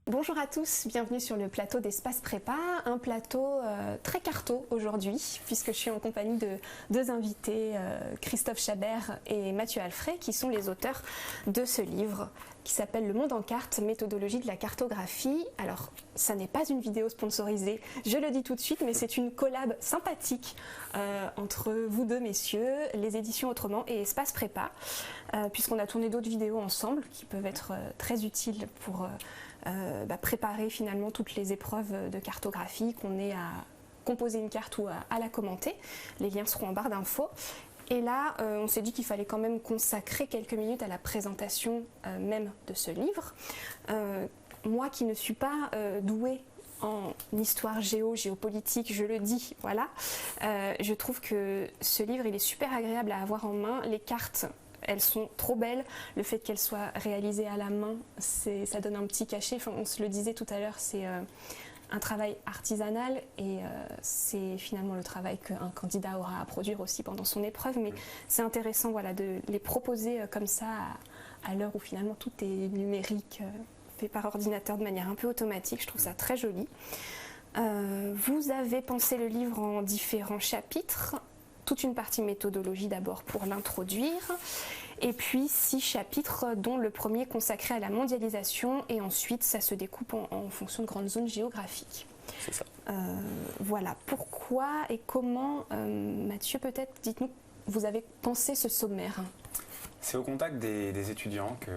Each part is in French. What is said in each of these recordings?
Bonjour à tous, bienvenue sur le plateau d'Espace Prépa, un plateau très carto aujourd'hui puisque je suis en compagnie de deux invités, Christophe Chabert et Mathieu Alfray, qui sont les auteurs de ce livre qui s'appelle Le Monde en carte, méthodologie de la cartographie. Alors, ça n'est pas une vidéo sponsorisée, je le dis tout de suite, mais c'est une collab sympathique entre vous deux messieurs, les éditions Autrement et Espace Prépa, puisqu'on a tourné d'autres vidéos ensemble qui peuvent être très utiles pour préparer finalement toutes les épreuves de cartographie, qu'on ait à composer une carte ou à la commenter. Les liens seront en barre d'infos. Et là, on s'est dit qu'il fallait quand même consacrer quelques minutes à la présentation même de ce livre. Moi qui ne suis pas douée en histoire géopolitique, je le dis, voilà, je trouve que ce livre, il est super agréable à avoir en main. Les cartes, elles sont trop belles. Le fait qu'elles soient réalisées à la main, ça donne un petit cachet. Enfin, on se le disait tout à l'heure, c'est un travail artisanal et c'est finalement le travail qu'un candidat aura à produire aussi pendant son épreuve. Mais c'est intéressant, voilà, de les proposer comme ça à l'heure où finalement tout est numérique, fait par ordinateur de manière un peu automatique. Je trouve ça très joli. Vous avez pensé le livre en différents chapitres. Toute une partie méthodologie d'abord pour l'introduire, et puis 6 chapitres dont le premier consacré à la mondialisation, et ensuite ça se découpe en fonction de grandes zones géographiques. C'est ça. Voilà, pourquoi et comment, Mathieu, peut-être, dites-nous, vous avez pensé ce sommaire? C'est au contact des étudiants que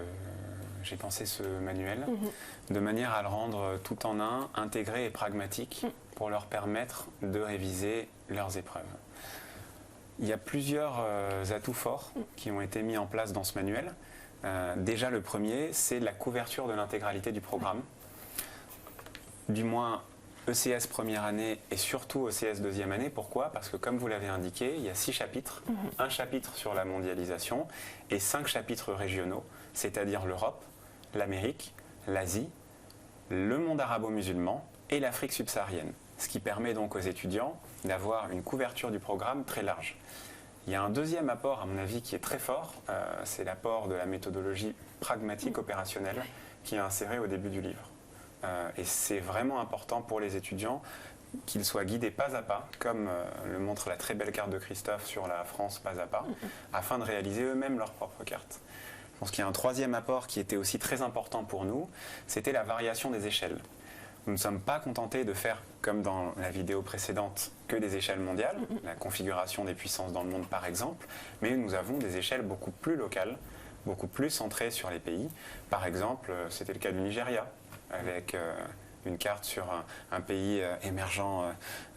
j'ai pensé ce manuel, de manière à le rendre tout en un, intégré et pragmatique, pour leur permettre de réviser leurs épreuves. Il y a plusieurs atouts forts qui ont été mis en place dans ce manuel. Déjà, le premier, c'est la couverture de l'intégralité du programme. Du moins, ECS première année et surtout ECS deuxième année. Pourquoi? Parce que, comme vous l'avez indiqué, il y a 6 chapitres. Un chapitre sur la mondialisation et 5 chapitres régionaux, c'est-à-dire l'Europe, l'Amérique, l'Asie, le monde arabo-musulman et l'Afrique subsaharienne. Ce qui permet donc aux étudiants d'avoir une couverture du programme très large. Il y a un deuxième apport, à mon avis, qui est très fort, c'est l'apport de la méthodologie pragmatique opérationnelle qui est insérée au début du livre. Et c'est vraiment important pour les étudiants qu'ils soient guidés pas à pas, comme le montre la très belle carte de Christophe sur la France pas à pas, afin de réaliser eux-mêmes leur propre carte. Je pense qu'il y a un troisième apport qui était aussi très important pour nous, c'était la variation des échelles. Nous ne sommes pas contentés de faire, comme dans la vidéo précédente, que des échelles mondiales, la configuration des puissances dans le monde par exemple, mais nous avons des échelles beaucoup plus locales, beaucoup plus centrées sur les pays. Par exemple, c'était le cas du Nigeria, avec une carte sur un pays émergent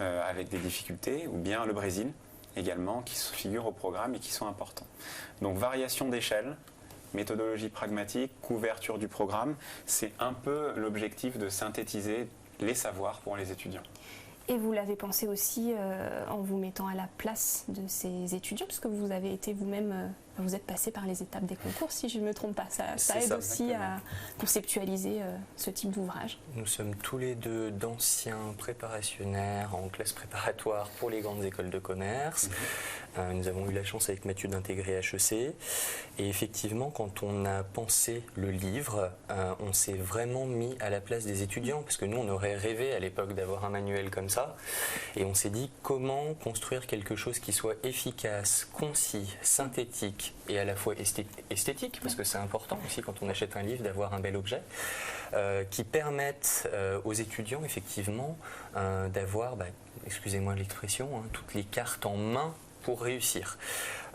avec des difficultés, ou bien le Brésil également, qui figurent au programme et qui sont importants. Donc variation d'échelle, méthodologie pragmatique, couverture du programme, c'est un peu l'objectif de synthétiser les savoirs pour les étudiants. Et vous l'avez pensé aussi en vous mettant à la place de ces étudiants, puisque vous avez été vous-même, vous êtes passé par les étapes des concours, si je ne me trompe pas. Ça aide aussi à conceptualiser ce type d'ouvrage. Nous sommes tous les deux d'anciens préparationnaires en classe préparatoire pour les grandes écoles de commerce. Nous avons eu la chance avec Mathieu d'intégrer HEC. Et effectivement, quand on a pensé le livre, on s'est vraiment mis à la place des étudiants, parce que nous, on aurait rêvé à l'époque d'avoir un manuel comme ça. Et on s'est dit comment construire quelque chose qui soit efficace, concis, synthétique et à la fois esthétique, parce que c'est important aussi quand on achète un livre d'avoir un bel objet, qui permette aux étudiants effectivement d'avoir, excusez-moi l'expression, toutes les cartes en main pour réussir.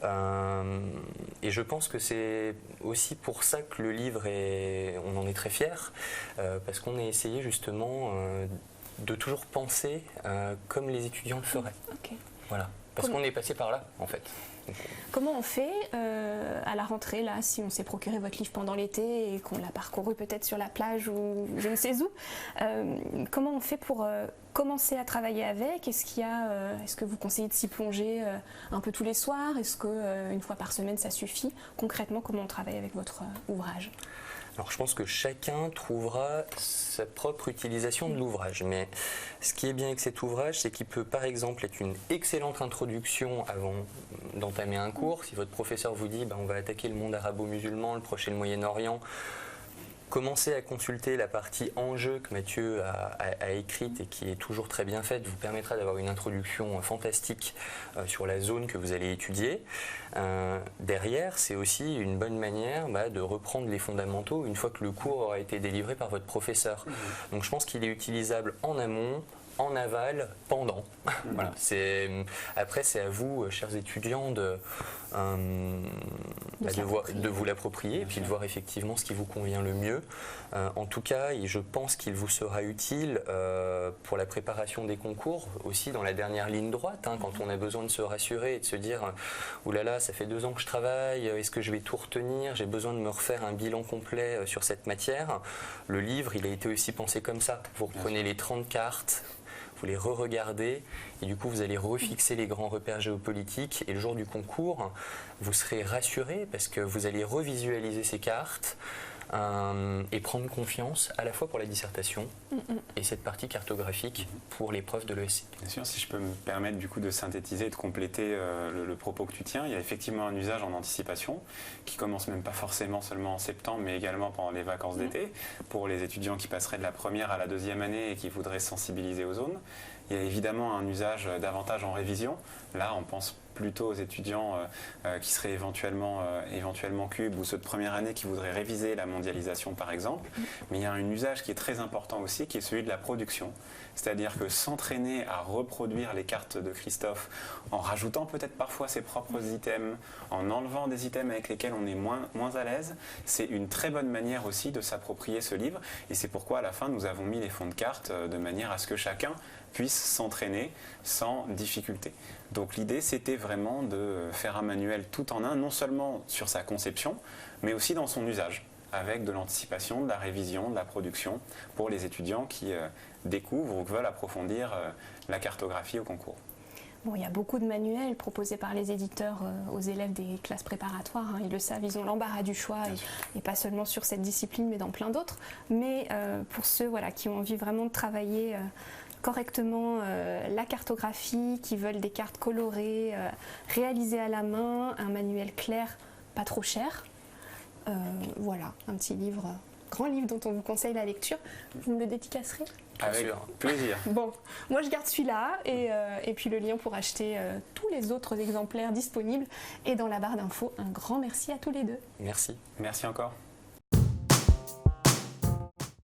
Et je pense que c'est aussi pour ça que le livre on en est très fiers, parce qu'on a essayé justement de toujours penser comme les étudiants le feraient. Okay. Voilà. Parce qu'on est passé par là, en fait. Comment on fait à la rentrée, là, si on s'est procuré votre livre pendant l'été et qu'on l'a parcouru peut-être sur la plage ou je ne sais où, comment on fait pour commencer à travailler avec? Est-ce que vous conseillez de s'y plonger un peu tous les soirs? Est-ce qu'une fois par semaine, ça suffit? Concrètement, comment on travaille avec votre ouvrage? Alors je pense que chacun trouvera sa propre utilisation de l'ouvrage, mais ce qui est bien avec cet ouvrage, c'est qu'il peut par exemple être une excellente introduction avant d'entamer un cours. Si votre professeur vous dit on va attaquer le monde arabo-musulman, le Proche et le Moyen-Orient, commencez à consulter la partie enjeu que Mathieu a écrite et qui est toujours très bien faite, vous permettra d'avoir une introduction fantastique sur la zone que vous allez étudier. Derrière, c'est aussi une bonne manière de reprendre les fondamentaux une fois que le cours aura été délivré par votre professeur. Donc je pense qu'il est utilisable en amont, en aval, pendant. Voilà. Après, c'est à vous, chers étudiants, de vous l'approprier et puis de voir effectivement ce qui vous convient le mieux. En tout cas, et je pense qu'il vous sera utile pour la préparation des concours, aussi dans la dernière ligne droite, quand on a besoin de se rassurer et de se dire « Oulala, ça fait 2 ans que je travaille, est-ce que je vais tout retenir? J'ai besoin de me refaire un bilan complet sur cette matière. » Le livre, il a été aussi pensé comme ça. Vous reprenez les 30 cartes, vous les re-regardez et du coup vous allez refixer les grands repères géopolitiques et le jour du concours vous serez rassuré parce que vous allez revisualiser ces cartes et prendre confiance à la fois pour la dissertation et cette partie cartographique pour l'épreuve de l'ESC. Bien sûr, si je peux me permettre du coup de synthétiser et de compléter le propos que tu tiens, il y a effectivement un usage en anticipation qui commence même pas forcément seulement en septembre mais également pendant les vacances d'été pour les étudiants qui passeraient de la première à la 2e année et qui voudraient sensibiliser aux zones. Il y a évidemment un usage davantage en révision. Là, on pense plutôt aux étudiants qui seraient éventuellement cubes ou ceux de première année qui voudraient réviser la mondialisation par exemple. Mais il y a un usage qui est très important aussi qui est celui de la production. C'est-à-dire que s'entraîner à reproduire les cartes de Christophe en rajoutant peut-être parfois ses propres items, en enlevant des items avec lesquels on est moins à l'aise, c'est une très bonne manière aussi de s'approprier ce livre. Et c'est pourquoi à la fin nous avons mis les fonds de cartes de manière à ce que chacun puisse s'entraîner sans difficulté. Donc l'idée c'était vraiment de faire un manuel tout en un, non seulement sur sa conception, mais aussi dans son usage, avec de l'anticipation, de la révision, de la production pour les étudiants qui découvrent ou veulent approfondir la cartographie au concours. Bon, il y a beaucoup de manuels proposés par les éditeurs aux élèves des classes préparatoires. Ils le savent, ils ont l'embarras du choix et pas seulement sur cette discipline mais dans plein d'autres. Mais pour ceux qui ont envie vraiment de travailler correctement la cartographie, qui veulent des cartes colorées, réalisées à la main, un manuel clair, pas trop cher. Voilà, un petit livre, grand livre dont on vous conseille la lecture. Vous me le dédicacerez ? Avec plaisir. Bon, moi je garde celui-là et puis le lien pour acheter tous les autres exemplaires disponibles. Et dans la barre d'infos, un grand merci à tous les deux. Merci. Merci encore.